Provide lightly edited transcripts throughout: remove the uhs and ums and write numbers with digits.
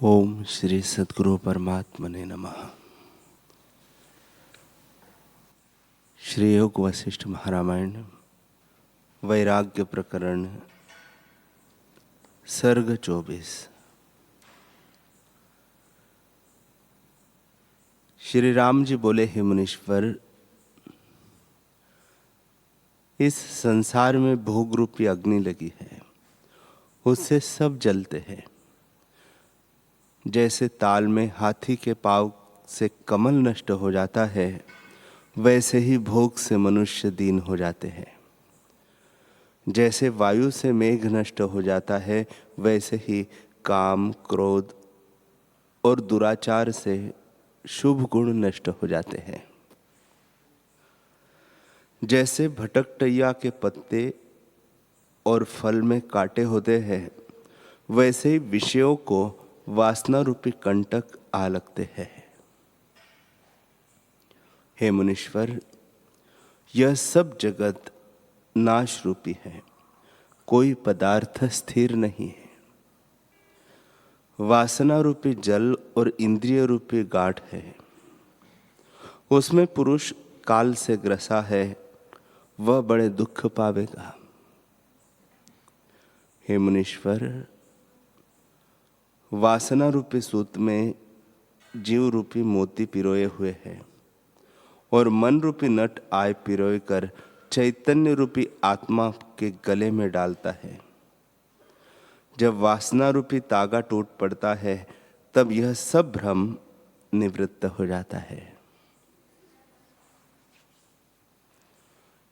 ओम श्री सद्गुरु परमात्मने नमः। श्री योग वशिष्ठ महारामायण वैराग्य प्रकरण सर्ग 24। श्री राम जी बोले, हे मुनीश्वर, इस संसार में भोग रूपी अग्नि लगी है, उससे सब जलते हैं। जैसे ताल में हाथी के पांव से कमल नष्ट हो जाता है, वैसे ही भोग से मनुष्य दीन हो जाते हैं। जैसे वायु से मेघ नष्ट हो जाता है, वैसे ही काम, क्रोध और दुराचार से शुभ गुण नष्ट हो जाते हैं। जैसे भटकटैया के पत्ते और फल में कांटे होते हैं, वैसे ही विषयों को वासना रूपी कंटक आ लगते हैं। हे मुनीश्वर, यह सब जगत नाश रूपी है, कोई पदार्थ स्थिर नहीं है। वासना रूपी जल और इंद्रिय रूपी गांठ है, उसमें पुरुष काल से ग्रसा है, वह बड़े दुख पावेगा। हे मुनीश्वर, वासना रूपी सूत में जीव रूपी मोती पिरोए हुए हैं और मन रूपी नट आय पिरोए कर चैतन्य रूपी आत्मा के गले में डालता है। जब वासना रूपी तागा टूट पड़ता है, तब यह सब भ्रम निवृत्त हो जाता है।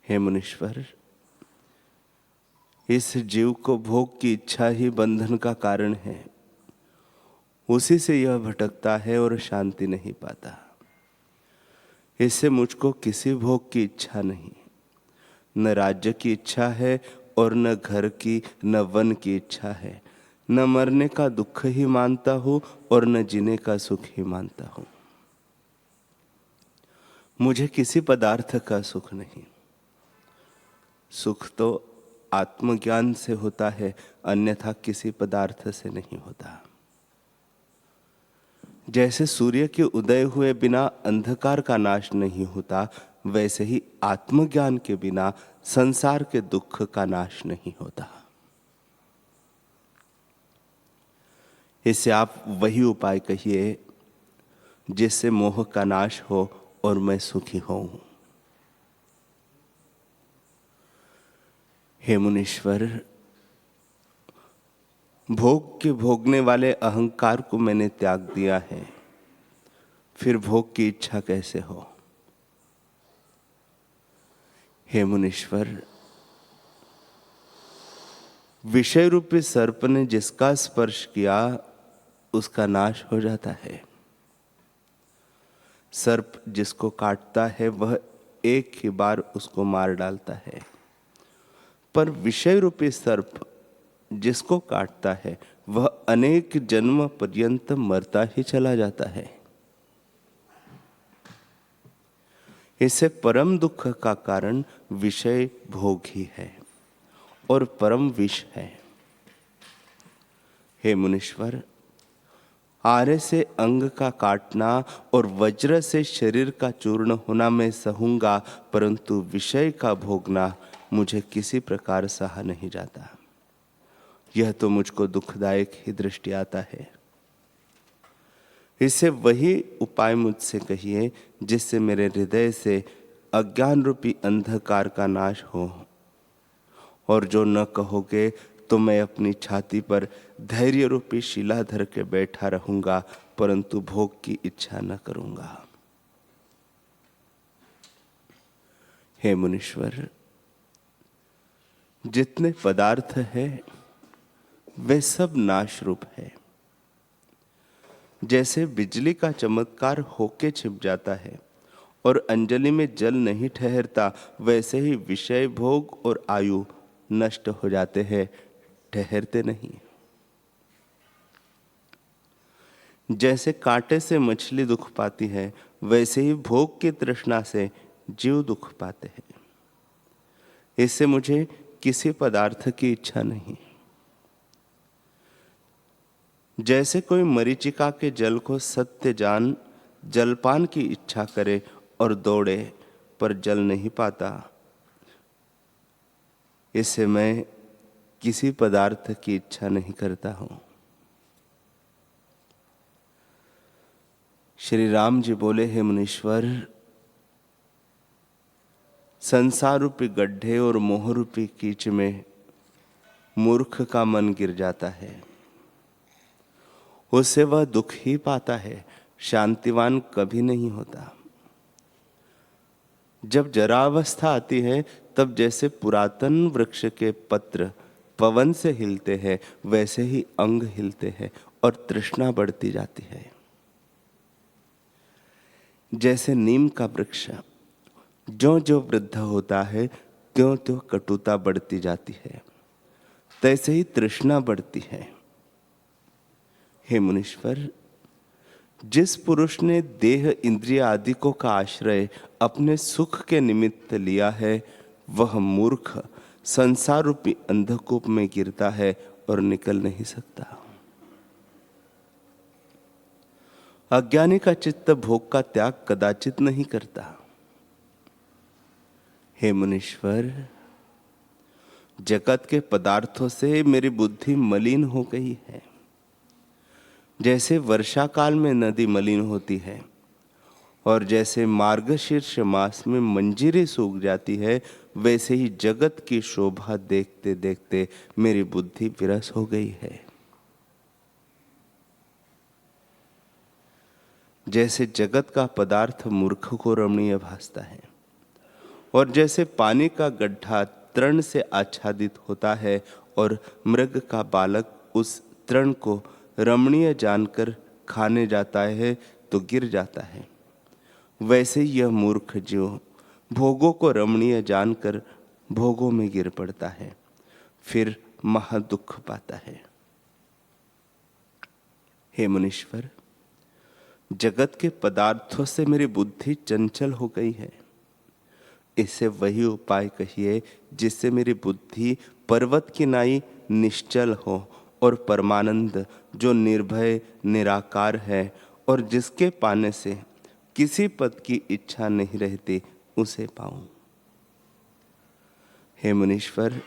हे मुनीश्वर, इस जीव को भोग की इच्छा ही बंधन का कारण है, उसी से यह भटकता है और शांति नहीं पाता। इससे मुझको किसी भोग की इच्छा नहीं, न राज्य की इच्छा है और न घर की, न वन की इच्छा है। न मरने का दुख ही मानता हूं और न जीने का सुख ही मानता हूं। मुझे किसी पदार्थ का सुख नहीं। सुख तो आत्मज्ञान से होता है, अन्यथा किसी पदार्थ से नहीं होता। जैसे सूर्य के उदय हुए बिना अंधकार का नाश नहीं होता, वैसे ही आत्मज्ञान के बिना संसार के दुख का नाश नहीं होता। इससे आप वही उपाय कहिए जिससे मोह का नाश हो और मैं सुखी हूं। हे मुनीश्वर, भोग के भोगने वाले अहंकार को मैंने त्याग दिया है, फिर भोग की इच्छा कैसे हो? हे मुनीश्वर, विषय रूपी सर्प ने जिसका स्पर्श किया, उसका नाश हो जाता है। सर्प जिसको काटता है, वह एक ही बार उसको मार डालता है, पर विषय रूपी सर्प जिसको काटता है, वह अनेक जन्म पर्यंत मरता ही चला जाता है। इससे परम दुख का कारण विषय भोग ही है और परम विष है। हे मुनीश्वर, आरे से अंग का काटना और वज्र से शरीर का चूर्ण होना मैं सहूंगा, परंतु विषय का भोगना मुझे किसी प्रकार सहा नहीं जाता। यह तो मुझको दुखदायक ही दृष्टि आता है। इससे वही उपाय मुझसे कहिए जिससे मेरे हृदय से अज्ञान रूपी अंधकार का नाश हो, और जो न कहोगे तो मैं अपनी छाती पर धैर्य रूपी शिला धर के बैठा रहूंगा, परंतु भोग की इच्छा न करूंगा। हे मुनीश्वर, जितने पदार्थ है वे सब नाश रूप है। जैसे बिजली का चमत्कार होके छिप जाता है और अंजलि में जल नहीं ठहरता, वैसे ही विषय भोग और आयु नष्ट हो जाते हैं, ठहरते नहीं। जैसे कांटे से मछली दुख पाती है, वैसे ही भोग की तृष्णा से जीव दुख पाते हैं। इससे मुझे किसी पदार्थ की इच्छा नहीं। जैसे कोई मरीचिका के जल को सत्य जान जलपान की इच्छा करे और दौड़े पर जल नहीं पाता, इससे मैं किसी पदार्थ की इच्छा नहीं करता हूं। श्री राम जी बोले, हे मुनीश्वर, संसार रूपी गड्ढे और मोह रूपी कीच में मूर्ख का मन गिर जाता है, उससे वह दुख ही पाता है, शांतिवान कभी नहीं होता। जब जरावस्था आती है तब जैसे पुरातन वृक्ष के पत्र पवन से हिलते हैं, वैसे ही अंग हिलते हैं और तृष्णा बढ़ती जाती है। जैसे नीम का वृक्ष जो जो वृद्ध होता है त्यों त्यों कटुता बढ़ती जाती है, तैसे ही तृष्णा बढ़ती है। हे मुनीश्वर, जिस पुरुष ने देह इंद्रिय आदि को का आश्रय अपने सुख के निमित्त लिया है, वह मूर्ख संसार रूपी अंधकूप में गिरता है और निकल नहीं सकता। अज्ञानी का चित्त भोग का त्याग कदाचित नहीं करता। हे मुनीश्वर, जगत के पदार्थों से मेरी बुद्धि मलिन हो गई है। जैसे वर्षा काल में नदी मलिन होती है और जैसे मार्गशीर्ष मास में मंजीरी सूख जाती है, वैसे ही जगत की शोभा देखते देखते मेरी बुद्धि विरस हो गई है। जैसे जगत का पदार्थ मूर्ख को रमणीय भासता है और जैसे पानी का गड्ढा तृण से आच्छादित होता है और मृग का बालक उस तृण को रमणीय जानकर खाने जाता है तो गिर जाता है, वैसे यह मूर्ख जीव भोगों को रमणीय जानकर भोगों में गिर पड़ता है, फिर महादुख पाता है। हे मुनीश्वर, जगत के पदार्थों से मेरी बुद्धि चंचल हो गई है। इससे वही उपाय कहिए जिससे मेरी बुद्धि पर्वत की नाई निश्चल हो और परमानंद जो निर्भय निराकार है और जिसके पाने से किसी पद की इच्छा नहीं रहती, उसे पाऊं। हे मुनीश्वर,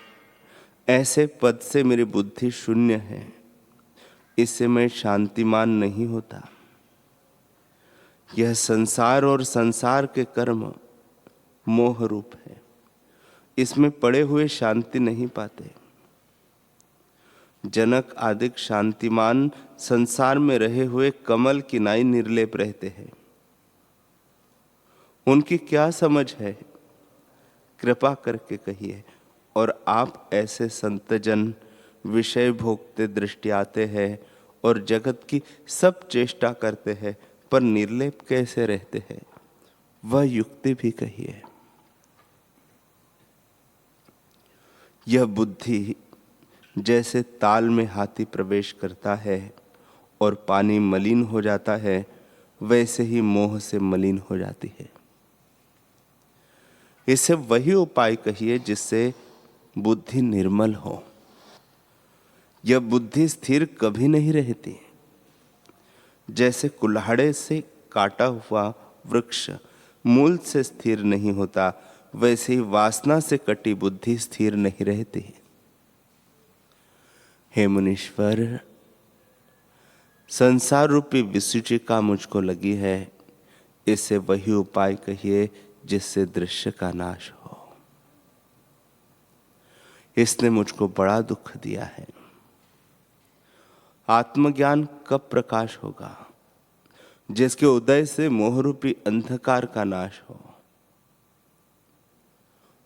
ऐसे पद से मेरी बुद्धि शून्य है, इससे मैं शांतिमान नहीं होता। यह संसार और संसार के कर्म मोह रूप है, इसमें पड़े हुए शांति नहीं पाते। जनक आदि शांतिमान संसार में रहे हुए कमल की नाई निर्लेप रहते हैं। उनकी क्या समझ है, कृपा करके कहिए। और आप ऐसे संतजन विषय भोगते दृष्टि आते हैं और जगत की सब चेष्टा करते हैं, पर निर्लेप कैसे रहते हैं, वह युक्ति भी कहिए। यह बुद्धि जैसे ताल में हाथी प्रवेश करता है और पानी मलिन हो जाता है, वैसे ही मोह से मलिन हो जाती है। इससे वही उपाय कहिए जिससे बुद्धि निर्मल हो। यह बुद्धि स्थिर कभी नहीं रहती। जैसे कुल्हाड़े से काटा हुआ वृक्ष मूल से स्थिर नहीं होता, वैसे ही वासना से कटी बुद्धि स्थिर नहीं रहती। हे मुनीश्वर, संसार रूपी विसूचिका मुझको लगी है, इससे वही उपाय कहिए जिससे दृश्य का नाश हो। इसने मुझको बड़ा दुख दिया है। आत्मज्ञान कब प्रकाश होगा? जिसके उदय से मोहरूपी अंधकार का नाश हो।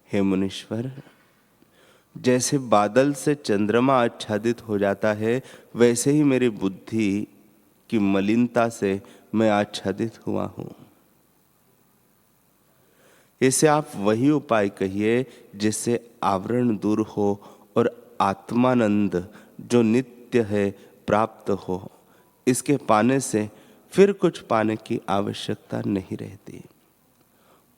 हे मुनीश्वर, जैसे बादल से चंद्रमा आच्छादित हो जाता है, वैसे ही मेरी बुद्धि की मलिनता से मैं आच्छादित हुआ हूं। इसे आप वही उपाय कहिए जिससे आवरण दूर हो और आत्मानंद जो नित्य है प्राप्त हो। इसके पाने से फिर कुछ पाने की आवश्यकता नहीं रहती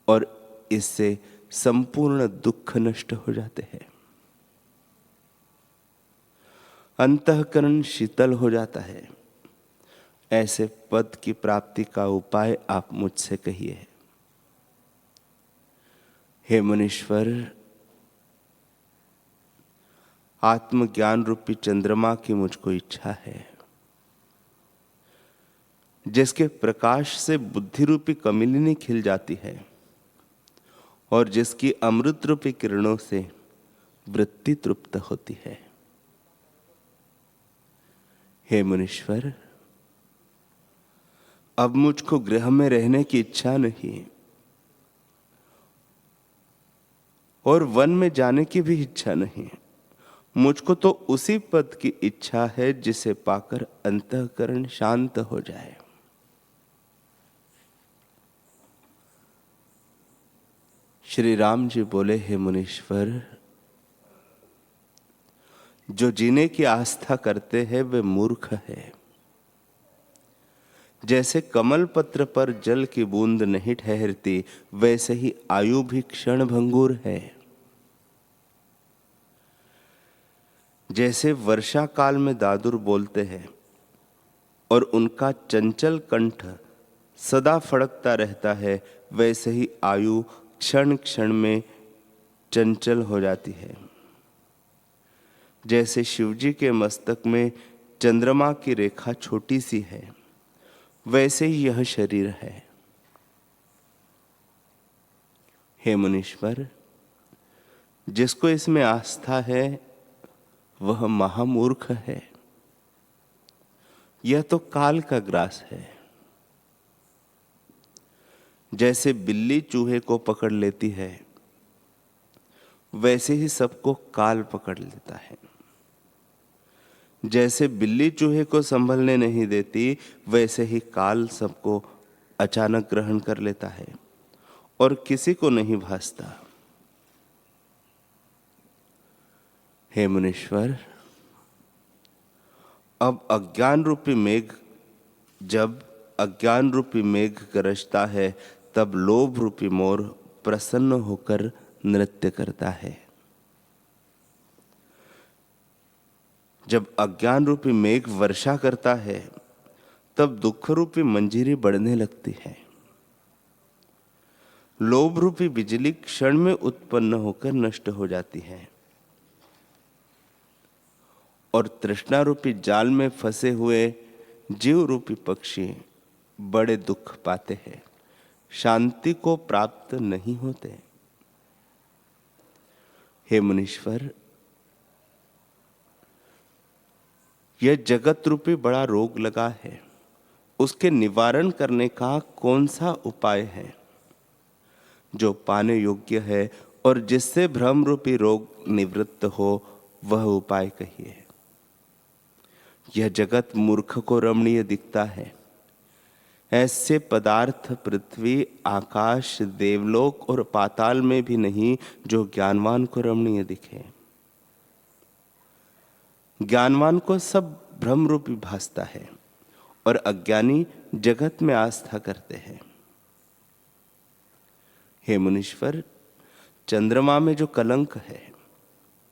और इससे संपूर्ण दुख नष्ट हो जाते हैं। अंतःकरण शीतल हो जाता है। ऐसे पद की प्राप्ति का उपाय आप मुझसे कहिए। हे मुनीश्वर, आत्मज्ञान रूपी चंद्रमा की मुझको इच्छा है, जिसके प्रकाश से बुद्धि रूपी कमलिनी खिल जाती है और जिसकी अमृत रूपी किरणों से वृत्ति तृप्त होती है। हे मुनीश्वर, अब मुझको गृह में रहने की इच्छा नहीं और वन में जाने की भी इच्छा नहीं। मुझको तो उसी पद की इच्छा है जिसे पाकर अंतःकरण शांत हो जाए। श्री राम जी बोले, हे मुनीश्वर, जो जीने की आस्था करते हैं वे मूर्ख है। जैसे कमल पत्र पर जल की बूंद नहीं ठहरती, वैसे ही आयु भी क्षण भंगुर है। जैसे वर्षा काल में दादुर बोलते हैं और उनका चंचल कंठ सदा फड़कता रहता है, वैसे ही आयु क्षण क्षण में चंचल हो जाती है। जैसे शिवजी के मस्तक में चंद्रमा की रेखा छोटी सी है, वैसे ही यह शरीर है। हे मुनीश्वर, जिसको इसमें आस्था है वह महामूर्ख है। यह तो काल का ग्रास है। जैसे बिल्ली चूहे को पकड़ लेती है, वैसे ही सबको काल पकड़ लेता है। जैसे बिल्ली चूहे को संभलने नहीं देती, वैसे ही काल सबको अचानक ग्रहण कर लेता है और किसी को नहीं भासता। हे मुनीश्वर, अब अज्ञान रूपी मेघ जब अज्ञान रूपी मेघ गरजता है, तब लोभ रूपी मोर प्रसन्न होकर नृत्य करता है। जब अज्ञान रूपी मेघ वर्षा करता है, तब दुख रूपी मंजीरी बढ़ने लगती है। लोभ रूपी बिजली क्षण में उत्पन्न होकर नष्ट हो जाती है और तृष्णा रूपी जाल में फंसे हुए जीव रूपी पक्षी बड़े दुख पाते हैं, शांति को प्राप्त नहीं होते। हे मुनीश्वर, यह जगत रूपी बड़ा रोग लगा है, उसके निवारण करने का कौन सा उपाय है जो पाने योग्य है और जिससे भ्रम रूपी रोग निवृत्त हो, वह उपाय कहिए। यह जगत मूर्ख को रमणीय दिखता है। ऐसे पदार्थ पृथ्वी, आकाश, देवलोक और पाताल में भी नहीं जो ज्ञानवान को रमणीय दिखे। ज्ञानवान को सब भ्रम रूपी भासता है और अज्ञानी जगत में आस्था करते हैं। हे मुनीश्वर, चंद्रमा में जो कलंक है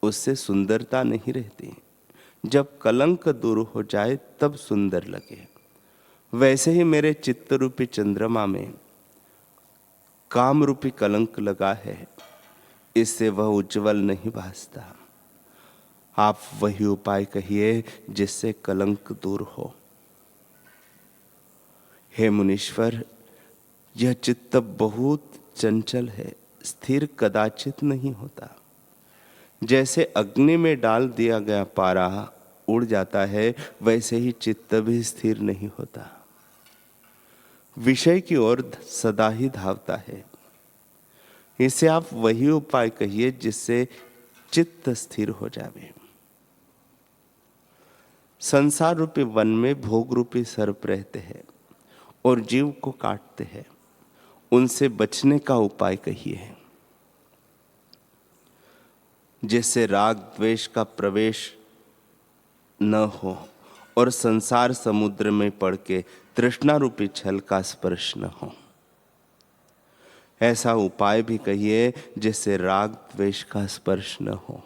उससे सुंदरता नहीं रहती। जब कलंक दूर हो जाए तब सुंदर लगे। वैसे ही मेरे चित्त रूपी चंद्रमा में काम रूपी कलंक लगा है, इससे वह उज्जवल नहीं भासता। आप वही उपाय कहिए जिससे कलंक दूर हो। हे मुनीश्वर, यह चित्त बहुत चंचल है, स्थिर कदाचित नहीं होता। जैसे अग्नि में डाल दिया गया पारा उड़ जाता है, वैसे ही चित्त भी स्थिर नहीं होता, विषय की ओर सदा ही धावता है। इसे आप वही उपाय कहिए जिससे चित्त स्थिर हो जावे। संसार रूपी वन में भोग रूपी सर्प रहते हैं और जीव को काटते हैं, उनसे बचने का उपाय कहिए जिससे राग द्वेष का प्रवेश न हो और संसार समुद्र में पड़ के तृष्णा रूपी छल का स्पर्श न हो। ऐसा उपाय भी कहिए जिससे राग द्वेष का स्पर्श न हो।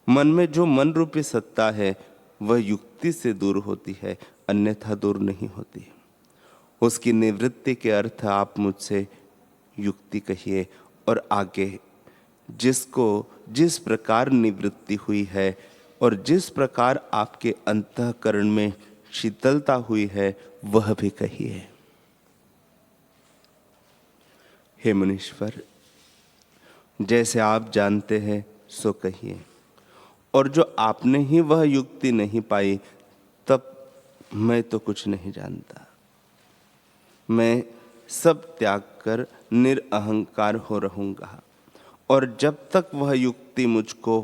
मन में जो मन रूपी सत्ता है वह युक्ति से दूर होती है, अन्यथा दूर नहीं होती। उसकी निवृत्ति के अर्थ आप मुझसे युक्ति कहिए, और आगे जिसको जिस प्रकार निवृत्ति हुई है और जिस प्रकार आपके अंतःकरण में शीतलता हुई है वह भी कहिए। हे मुनीश्वर, जैसे आप जानते हैं सो कहिए, और जो आपने ही वह युक्ति नहीं पाई तब मैं तो कुछ नहीं जानता। मैं सब त्याग कर निरअहंकार हो रहूंगा, और जब तक वह युक्ति मुझको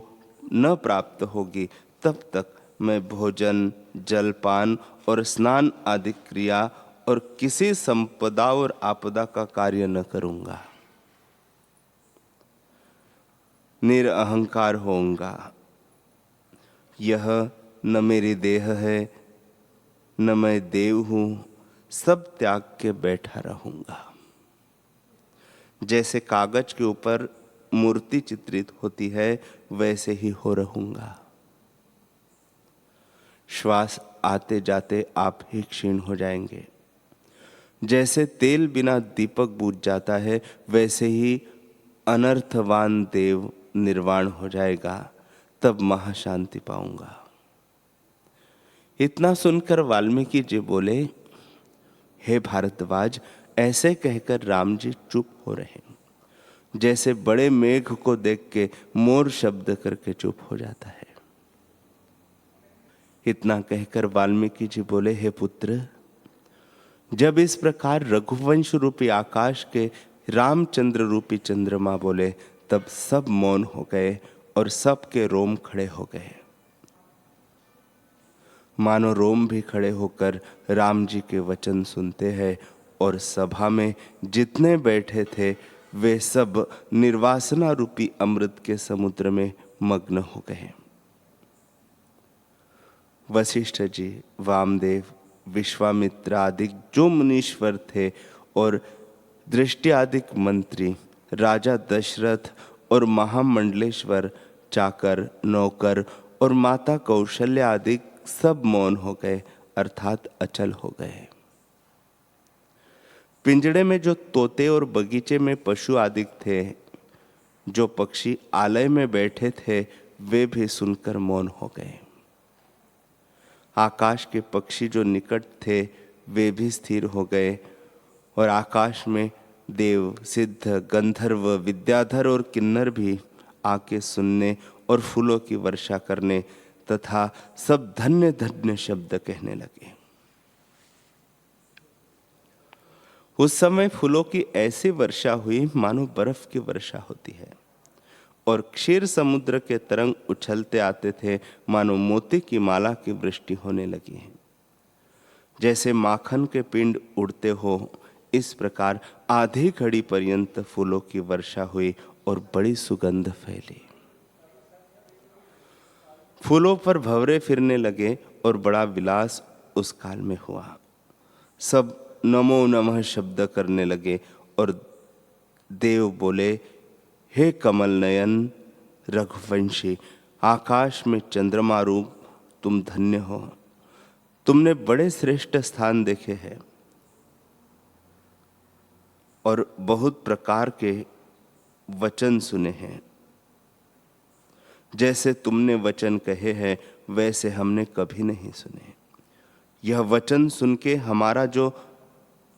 न प्राप्त होगी तब तक मैं भोजन, जलपान और स्नान आदि क्रिया और किसी संपदा और आपदा का कार्य न करूंगा। निरअहंकार होऊंगा। यह न मेरी देह है, न मैं देव हूं, सब त्याग के बैठा रहूंगा। जैसे कागज के ऊपर मूर्ति चित्रित होती है वैसे ही हो रहूंगा। श्वास आते जाते आप ही क्षीण हो जाएंगे। जैसे तेल बिना दीपक बुझ जाता है वैसे ही अनर्थवान देव निर्वाण हो जाएगा, तब महाशांति पाऊंगा। इतना सुनकर वाल्मीकि जी बोले, हे भारद्वाज, ऐसे कहकर राम जी चुप हो रहे, जैसे बड़े मेघ को देख के मोर शब्द करके चुप हो जाता है। इतना कहकर वाल्मीकि जी बोले, हे पुत्र, जब इस प्रकार रघुवंश रूपी आकाश के रामचंद्र रूपी चंद्रमा बोले तब सब मौन हो गए और सबके रोम खड़े हो गए। मानो रोम भी खड़े होकर राम जी के वचन सुनते हैं, और सभा में जितने बैठे थे वे सब निर्वासना रूपी अमृत के समुद्र में मग्न हो गए। वशिष्ठ जी, वामदेव, विश्वामित्र आदि जो मुनीश्वर थे और दृष्टि आदि मंत्री, राजा दशरथ और महामंडलेश्वर, चाकर, नौकर और माता कौशल्या आदि सब मौन हो गए, अर्थात अचल हो गए। पिंजड़े में जो तोते और बगीचे में पशु आदि थे, जो पक्षी आलय में बैठे थे, वे भी सुनकर मौन हो गए। आकाश के पक्षी जो निकट थे वे भी स्थिर हो गए, और आकाश में देव, सिद्ध, गंधर्व, विद्याधर और किन्नर भी आके सुनने और फूलों की वर्षा करने तथा सब धन्य धन्य शब्द कहने लगे। उस समय फूलों की ऐसी वर्षा हुई मानो बर्फ की वर्षा होती है, और क्षीर समुद्र के तरंग उछलते आते थे मानो मोती की माला की वृष्टि होने लगी है। जैसे माखन के पिंड उड़ते हो, इस प्रकार आधी घड़ी पर्यंत फूलों की वर्षा हुई और बड़ी सुगंध फैली। फूलों पर भंवरे फिरने लगे और बड़ा विलास उस काल में हुआ। सब नमो नमः शब्द करने लगे, और देव बोले, हे कमल नयन रघुवंशी, आकाश में चंद्रमा रूप तुम धन्य हो। तुमने बड़े श्रेष्ठ स्थान देखे हैं और बहुत प्रकार के वचन सुने हैं। जैसे तुमने वचन कहे हैं वैसे हमने कभी नहीं सुने। यह वचन सुन के हमारा जो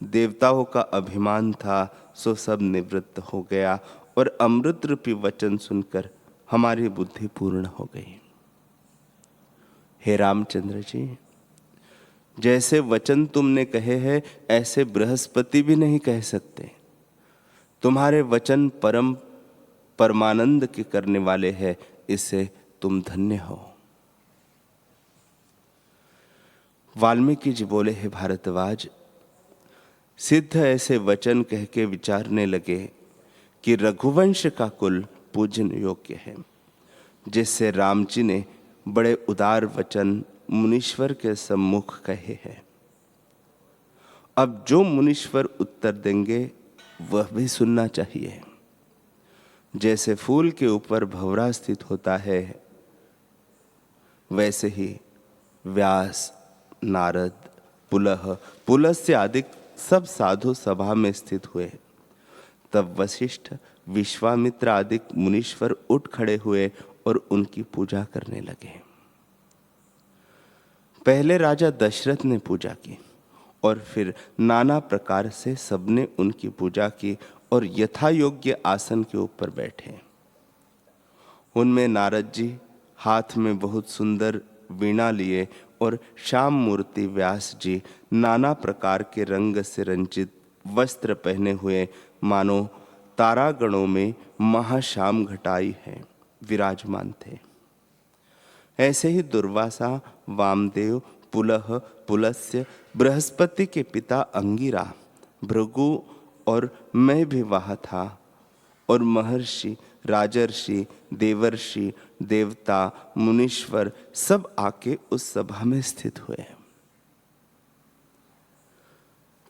देवताओं का अभिमान था सो सब निवृत्त हो गया, और अमृत रूपी वचन सुनकर हमारी बुद्धि पूर्ण हो गई। हे रामचंद्र जी, जैसे वचन तुमने कहे हैं ऐसे बृहस्पति भी नहीं कह सकते। तुम्हारे वचन परम परमानंद के करने वाले हैं, इससे तुम धन्य हो। वाल्मीकि जी बोले, हे भारद्वाज, सिद्ध ऐसे वचन कह के विचारने लगे कि रघुवंश का कुल पूजन योग्य है, जिससे राम जी ने बड़े उदार वचन मुनीश्वर के सम्मुख कहे हैं। अब जो मुनीश्वर उत्तर देंगे वह भी सुनना चाहिए। जैसे फूल के ऊपर भंवरा स्थित होता है, वैसे ही व्यास, नारद, पुलह, पुलस्त्य आदि सब साधु सभा में स्थित हुए। तब वशिष्ठ, विश्वामित्र आदि मुनीश्वर उठ खड़े हुए और उनकी पूजा करने लगे। पहले राजा दशरथ ने पूजा की और फिर नाना प्रकार से सबने उनकी पूजा की और यथा योग्य आसन के ऊपर बैठे। उनमें नारद जी हाथ में बहुत सुंदर वीणा लिए और श्याम मूर्ति व्यास जी नाना प्रकार के रंग से रंजित वस्त्र पहने हुए मानो तारागणों में महाश्याम घटाई है विराजमान थे। ऐसे ही दुर्वासा, वामदेव, पुलह, पुलस्त्य, बृहस्पति के पिता अंगिरा, भृगु और मैं भी वहाँ था और महर्षि, राजर्षि, देवर्षि, देवता, मुनीश्वर सब आके उस सभा में स्थित हुए।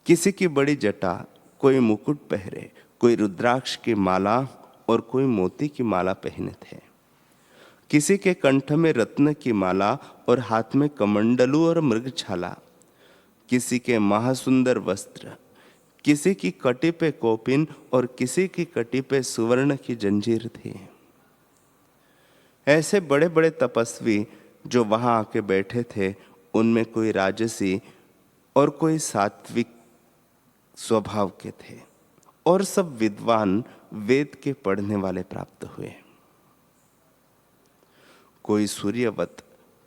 किसी की बड़ी जटा, कोई मुकुट पहरे, कोई रुद्राक्ष की माला और कोई मोती की माला पहने थे। किसी के कंठ में रत्न की माला और हाथ में कमंडलू और मृगछाला, किसी के महासुंदर वस्त्र, किसी की कटी पे कोपिन और किसी की कटी पे सुवर्ण की जंजीर थी। ऐसे बड़े बड़े तपस्वी जो वहां आके बैठे थे, उनमें कोई राजसी और कोई सात्विक स्वभाव के थे और सब विद्वान वेद के पढ़ने वाले प्राप्त हुए। कोई सूर्यवत,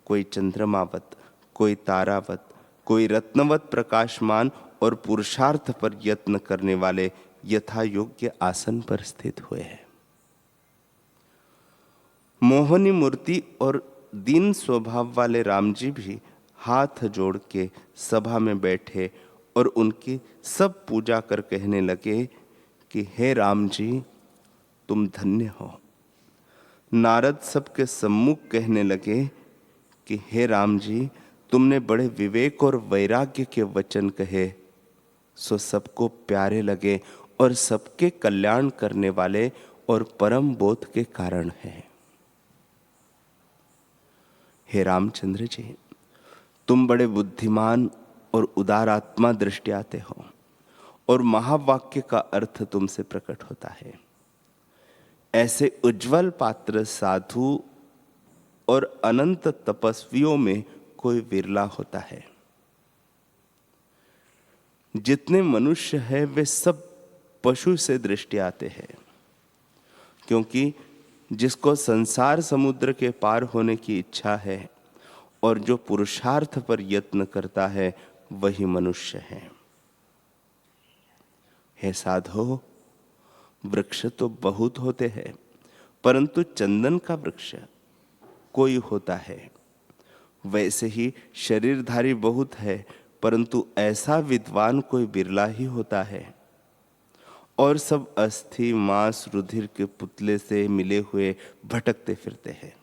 कोई चंद्रमावत, कोई तारावत, कोई रत्नवत प्रकाशमान और पुरुषार्थ पर यत्न करने वाले यथा योग्य आसन पर स्थित हुए हैं। मोहनी मूर्ति और दीन स्वभाव वाले राम जी भी हाथ जोड़ के सभा में बैठे और उनकी सब पूजा कर कहने लगे कि हे राम जी, तुम धन्य हो। नारद सबके सम्मुख कहने लगे कि हे राम जी, तुमने बड़े विवेक और वैराग्य के वचन कहे, सो सबको प्यारे लगे और सबके कल्याण करने वाले और परम बोध के कारण है। हे रामचंद्र जी, तुम बड़े बुद्धिमान और उदार आत्मा दृष्टि आते हो और महावाक्य का अर्थ तुमसे प्रकट होता है। ऐसे उज्जवल पात्र साधु और अनंत तपस्वियों में कोई विरला होता है। जितने मनुष्य हैं वे सब पशु से दृष्टि आते हैं, क्योंकि जिसको संसार समुद्र के पार होने की इच्छा है और जो पुरुषार्थ पर यत्न करता है वही मनुष्य है। हे साधो, वृक्ष तो बहुत होते हैं, परंतु चंदन का वृक्ष कोई होता है। वैसे ही शरीरधारी बहुत है, परंतु ऐसा विद्वान कोई बिरला ही होता है। और सब अस्थि, मांस, रुधिर के पुतले से मिले हुए भटकते फिरते हैं।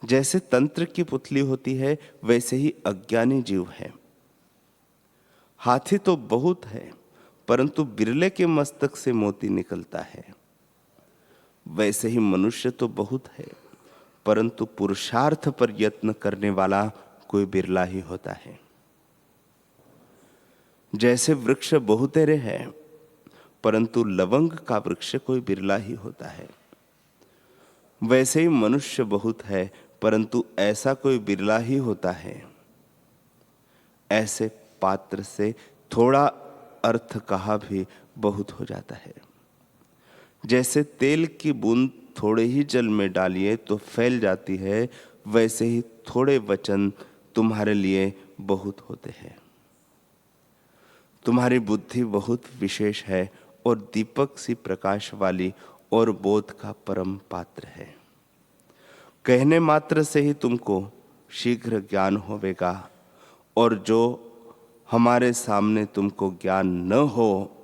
जैसे तंत्र की पुतली होती है, वैसे ही अज्ञानी जीव है। हाथी तो बहुत है, परंतु बिरले के मस्तक से मोती निकलता है। वैसे ही मनुष्य तो बहुत है, परंतु पुरुषार्थ पर यत्न करने वाला कोई बिरला ही होता है। जैसे वृक्ष बहुतेरे हैं, परंतु लवंग का वृक्ष कोई बिरला ही होता है। वैसे ही मनुष्य बहुत है, परंतु ऐसा कोई बिरला ही होता है। ऐसे पात्र से थोड़ा अर्थ कहा भी बहुत हो जाता है। जैसे तेल की बूंद थोड़े ही जल में डालिए तो फैल जाती है, वैसे ही थोड़े वचन तुम्हारे लिए बहुत होते हैं। तुम्हारी बुद्धि बहुत विशेष है और दीपक सी प्रकाश वाली और बोध का परम पात्र है। कहने मात्र से ही तुमको शीघ्र ज्ञान होवेगा, और जो हमारे सामने तुमको ज्ञान न हो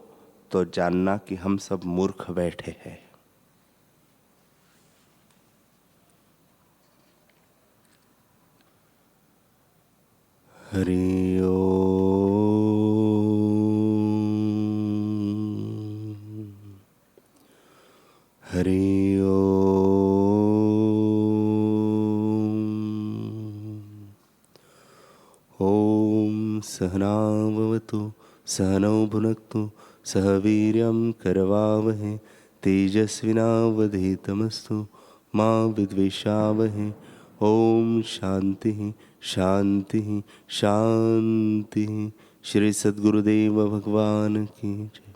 तो जानना कि हम सब मूर्ख बैठे हैं। हरि ओम। हरि ओम। सहनाववतु सहनौ भुनक्तु सह वीर्यं करवावहै तेजस्विनावधीतमस्तु मा विद्विषावहै। ओम शांति शांति शांति। श्री सद्गुरुदेव भगवान की जय।